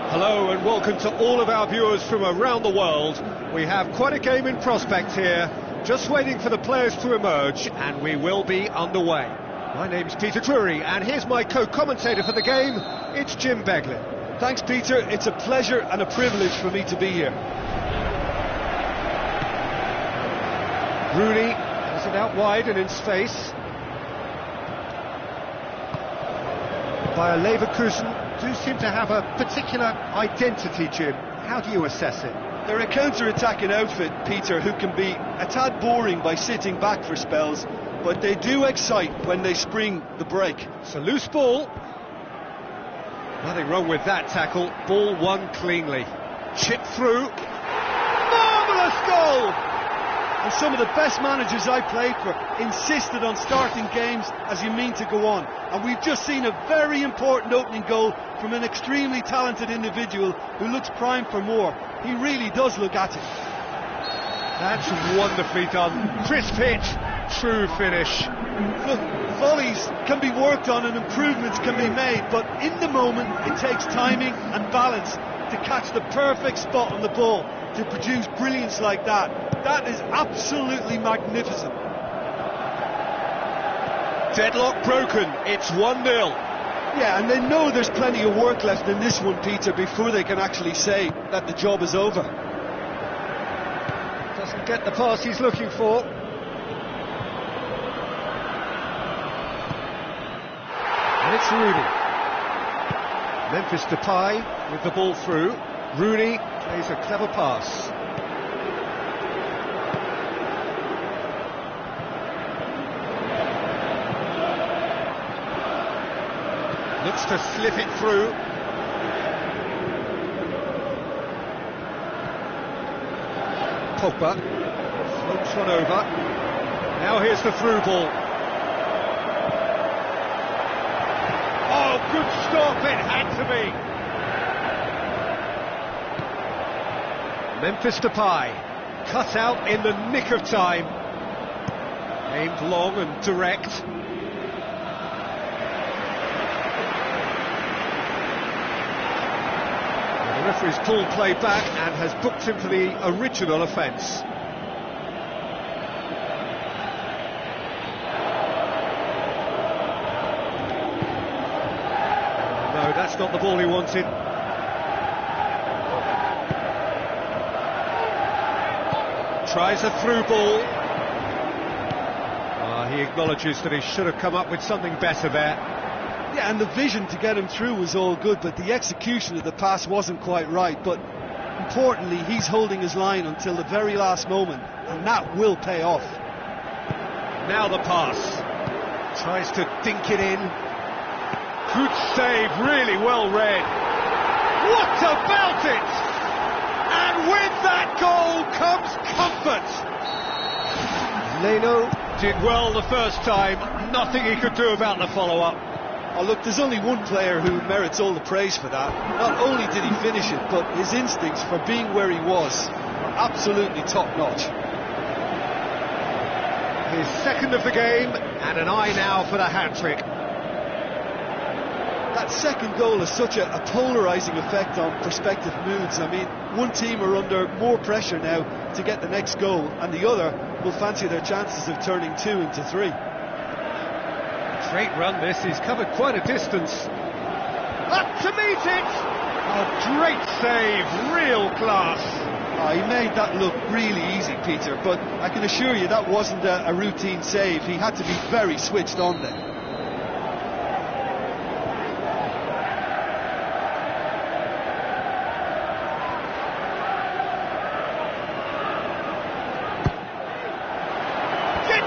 Hello and welcome to all of our viewers from around the world. We have quite a game in prospect here, just waiting for the players to emerge, and we will be underway. My name's Peter Drury, and here's my co-commentator for the game, it's Jim Beglin. Thanks, Peter. It's a pleasure and a privilege for me to be here. Rooney has it out wide and in space. Bayer Leverkusen do seem to have a particular identity, Jim. How do you assess it? They're a counter-attacking outfit, Peter, who can be a tad boring by sitting back for spells, but they do excite when they spring the break. It's a loose ball. Nothing wrong with that tackle. Ball won cleanly. Chip through. Marvellous goal! And some of the best managers I played for insisted on starting games as you mean to go on. And we've just seen a very important opening goal from an extremely talented individual who looks primed for more. He really does look at it. That's wonderfully done. Crisp hit, true finish. Look, volleys can be worked on and improvements can be made, but in the moment it takes timing and balance to catch the perfect spot on the ball to produce brilliance like that. That is absolutely magnificent. Deadlock broken, it's 1-0. Yeah, and they know there's plenty of work left in this one, Peter, before they can actually say that the job is over. Doesn't get the pass he's looking for. And it's Rooney. Memphis Depay with the ball through. Rooney plays a clever pass. Looks to slip it through. Pogba floats one over. Now here's the through ball. Oh, good stop, it had to be. Memphis Depay, cut out in the nick of time. Aimed long and direct. The referee's pulled play back and has booked him for the original offence. No, that's not the ball he wanted. Tries a through ball. He acknowledges that he should have come up with something better there. Yeah, and the vision to get him through was all good, but the execution of the pass wasn't quite right. But importantly, he's holding his line until the very last moment, and that will pay off. Now the pass. Tries to dink it in. Good save, really well read. What about it? And with that goal comes comfort. Leno did well the first time, nothing he could do about the follow-up. Oh, look, there's only one player who merits all the praise for that. Not only did he finish it, but his instincts for being where he was are absolutely top-notch. His second of the game, and an eye now for the hat-trick. That second goal has such a polarising effect on prospective moods. I mean, one team are under more pressure now to get the next goal, and the other will fancy their chances of turning 2 into 3. Great run this, he's covered quite a distance. Up to meet it! A great save, real class. Oh, he made that look really easy, Peter, but I can assure you that wasn't a routine save. He had to be very switched on then.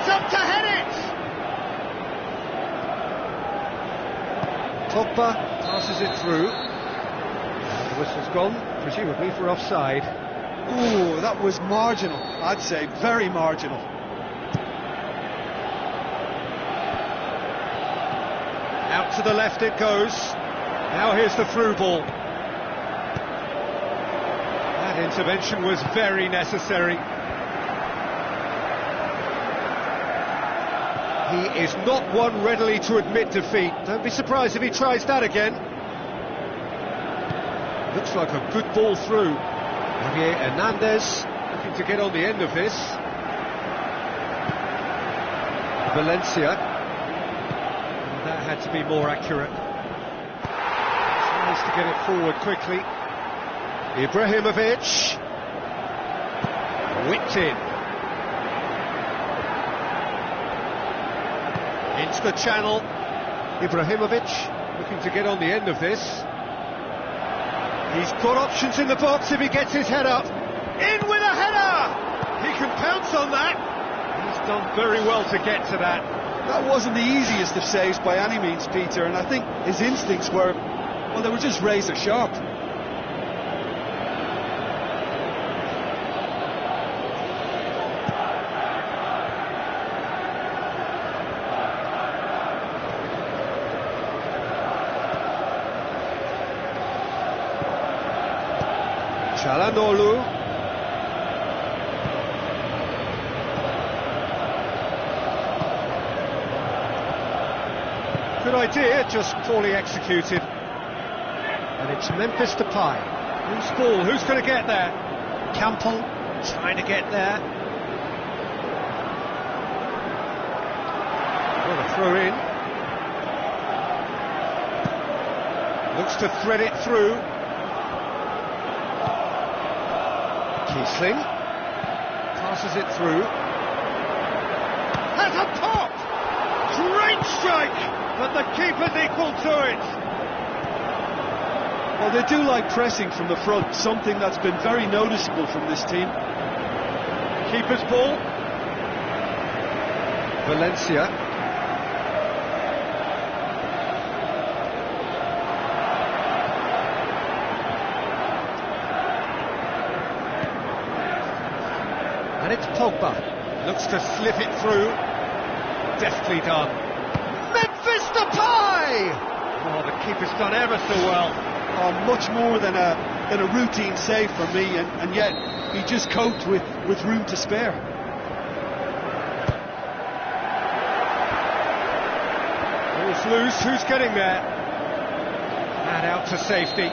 Up to head it! Pogba passes it through. The whistle's gone, presumably for offside. Ooh, that was marginal, I'd say, very marginal. Out to the left it goes. Now here's the through ball. That intervention was very necessary. He is not one readily to admit defeat. Don't be surprised if he tries that again. Looks like a good ball through. Javier Hernandez looking to get on the end of this. Valencia. That had to be more accurate. Tries to get it forward quickly. Ibrahimovic. Whipped in. Into the channel. Ibrahimovic looking to get on the end of this. He's got options in the box if he gets his head up. In with a header! He can pounce on that. He's done very well to get to that. That wasn't the easiest of saves by any means, Peter, and I think his instincts were, well, they were just razor sharp. Çalhanoğlu. Good idea, just poorly executed. And it's Memphis Depay. Who's ball? Who's going to get there? Campbell trying to get there. What a throw in. Looks to thread it through. Kiesling passes it through. Has a pop! Great strike! But the keeper's equal to it. Well, they do like pressing from the front, something that's been very noticeable from this team. Keeper's ball. Valencia. And it's Pogba. Looks to slip it through. Deftly done. Memphis Depay! Oh, the keeper's done ever so well. Oh, much more than a routine save for me, and yet he just coped with room to spare. Ball's loose. Who's getting there? And out to safety.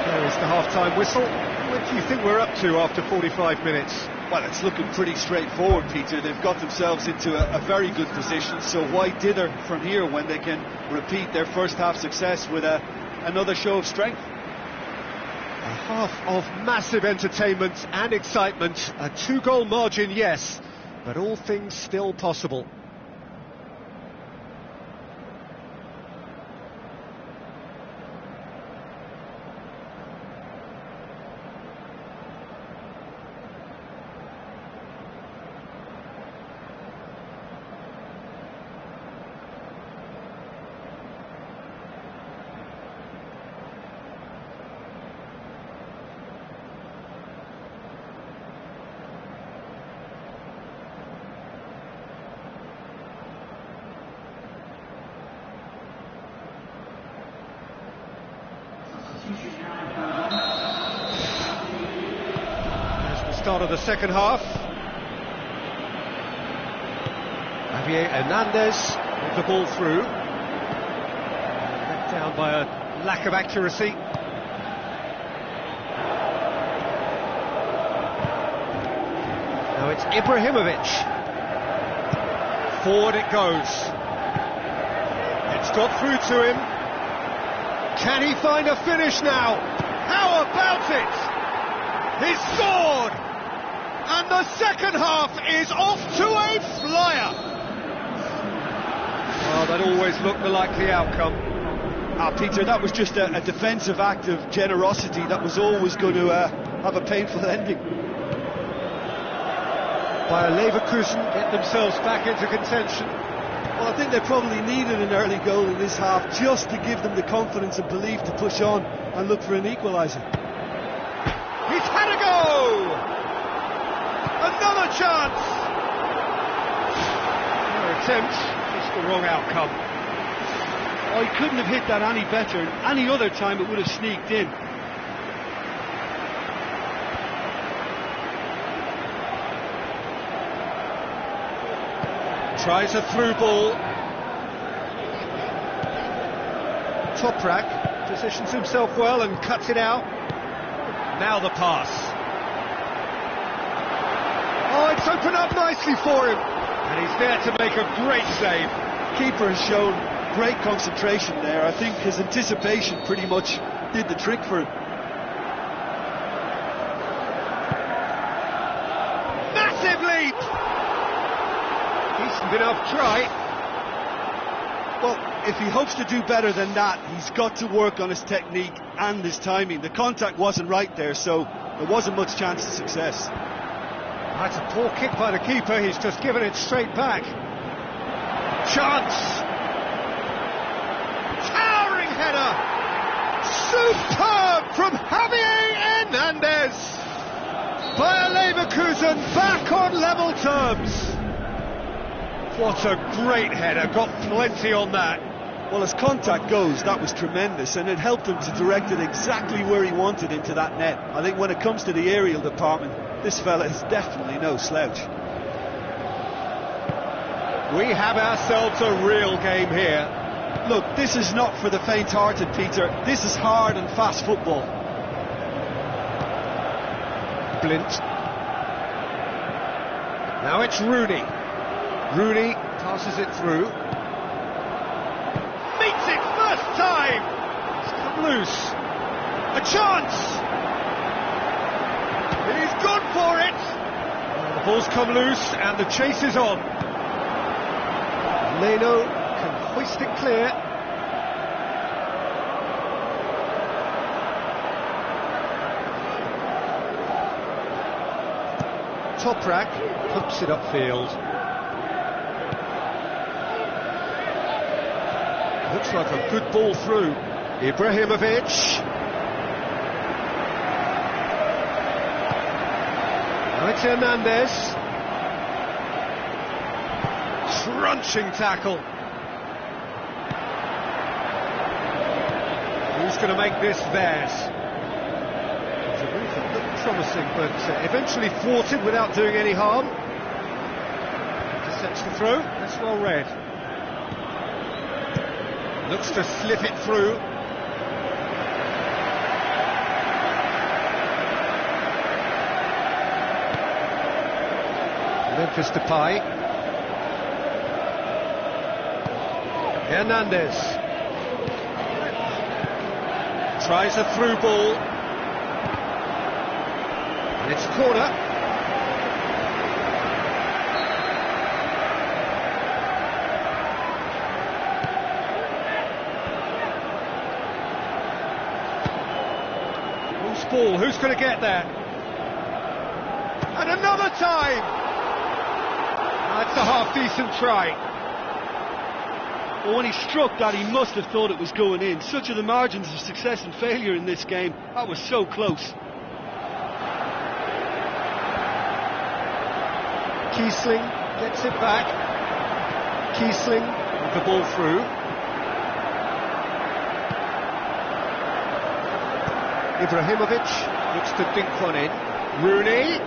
There is the half-time whistle. What do you think we're up to after 45 minutes? Well, it's looking pretty straightforward, Peter. They've got themselves into a very good position, so why dither from here when they can repeat their first half success with another show of strength? A half of massive entertainment and excitement. A 2-goal margin, yes, but all things still possible. start of the second half. Javier Hernandez with the ball through. Let down by a lack of accuracy. Now it's Ibrahimovic. Forward it goes. It's got through to him. Can he find a finish now? How about it? He's scored! And the second half is off to a flyer! Well, that always looked the likely outcome. Peter, that was just a defensive act of generosity that was always going to have a painful ending. Bayer Leverkusen get themselves back into contention. Well, I think they probably needed an early goal in this half just to give them the confidence and belief to push on and look for an equaliser. He's had a go! Another chance! Their attempt, just the wrong outcome. Oh, he couldn't have hit that any better. Any other time it would have sneaked in. Tries a through ball. Toprak positions himself well and cuts it out. Now the pass. Oh, it's opened up nicely for him. And he's there to make a great save. Keeper has shown great concentration there. I think his anticipation pretty much did the trick for him. Massive leap! Decent enough try. Well, if he hopes to do better than that, he's got to work on his technique and his timing. The contact wasn't right there, so there wasn't much chance of success. That's a poor kick by the keeper. He's just given it straight back. Chance! Towering header! Superb from Javier Hernandez! Bayer Leverkusen back on level terms. What a great header, got plenty on that. Well, as contact goes, that was tremendous, and it helped him to direct it exactly where he wanted into that net. I think when it comes to the aerial department, this fella is definitely no slouch. We have ourselves a real game here. Look, this is not for the faint-hearted, Peter. This is hard and fast football. Blint. Now it's Rooney. Rooney passes it through. Meets it first time! It's come loose. A chance! And he's gone for it! Well, the ball's come loose and the chase is on. Leno can hoist it clear. Toprak hooks it upfield. Looks like a good ball through. Ibrahimovic. Now it's Hernandez. Crunching tackle. Who's going to make this theirs? It's a move that looked promising, but eventually thwarted without doing any harm. Intercepts the throw. That's well read. Looks to slip it through. Memphis Depay. Hernandez. Tries a through ball. And it's a corner. Ball. Who's going to get there? And another time! That's a half-decent try. Well, when he struck that, he must have thought it was going in. Such are the margins of success and failure in this game. That was so close. Kiesling gets it back. Kiesling with the ball through. Ibrahimovic looks to dink one in. Rooney.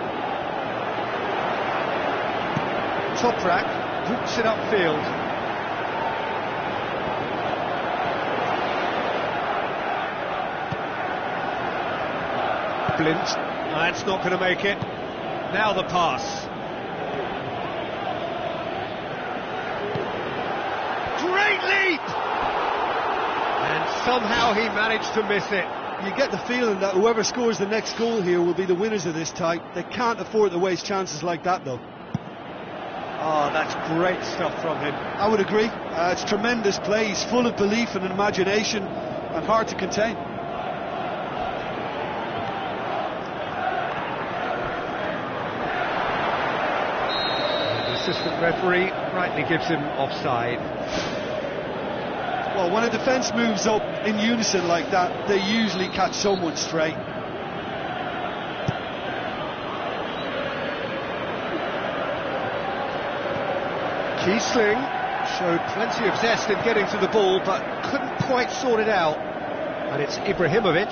Toprak hooks it upfield. Blint, that's not going to make it. Now the pass. Great leap! And somehow he managed to miss it. You get the feeling that whoever scores the next goal here will be the winners of this tie. They can't afford to waste chances like that, though. Oh, that's great stuff from him. I would agree. It's tremendous play. He's full of belief and imagination and hard to contain. The assistant referee rightly gives him offside. Well, when a defence moves up in unison like that, they usually catch someone straight. Kiesling showed plenty of zest in getting to the ball, but couldn't quite sort it out. And it's Ibrahimovic.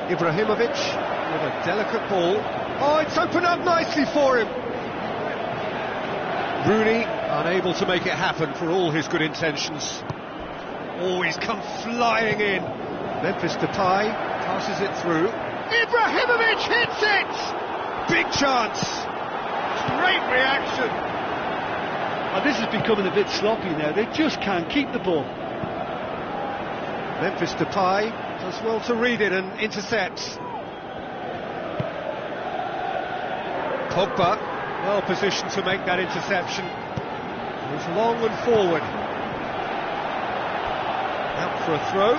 Ibrahimovic with a delicate ball. Oh, it's opened up nicely for him. Rooney unable to make it happen for all his good intentions. Oh, he's come flying in. Memphis Depay passes it through. Ibrahimovic hits it! Big chance. Great reaction. Oh, this is becoming a bit sloppy now. They just can't keep the ball. Memphis Depay does well to read it and intercepts. Pogba well positioned to make that interception. He's long and forward. Out for a throw.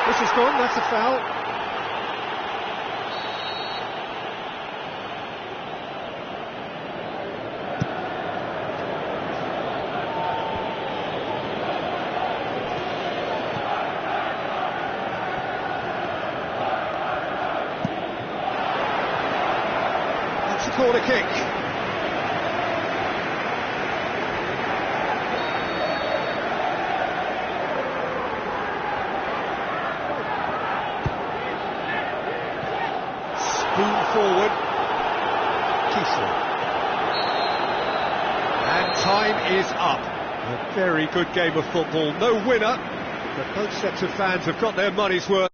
This is gone, that's a foul. That's a corner kick. Forward, Kiesling. And time is up. A very good game of football. No winner, but both sets of fans have got their money's worth.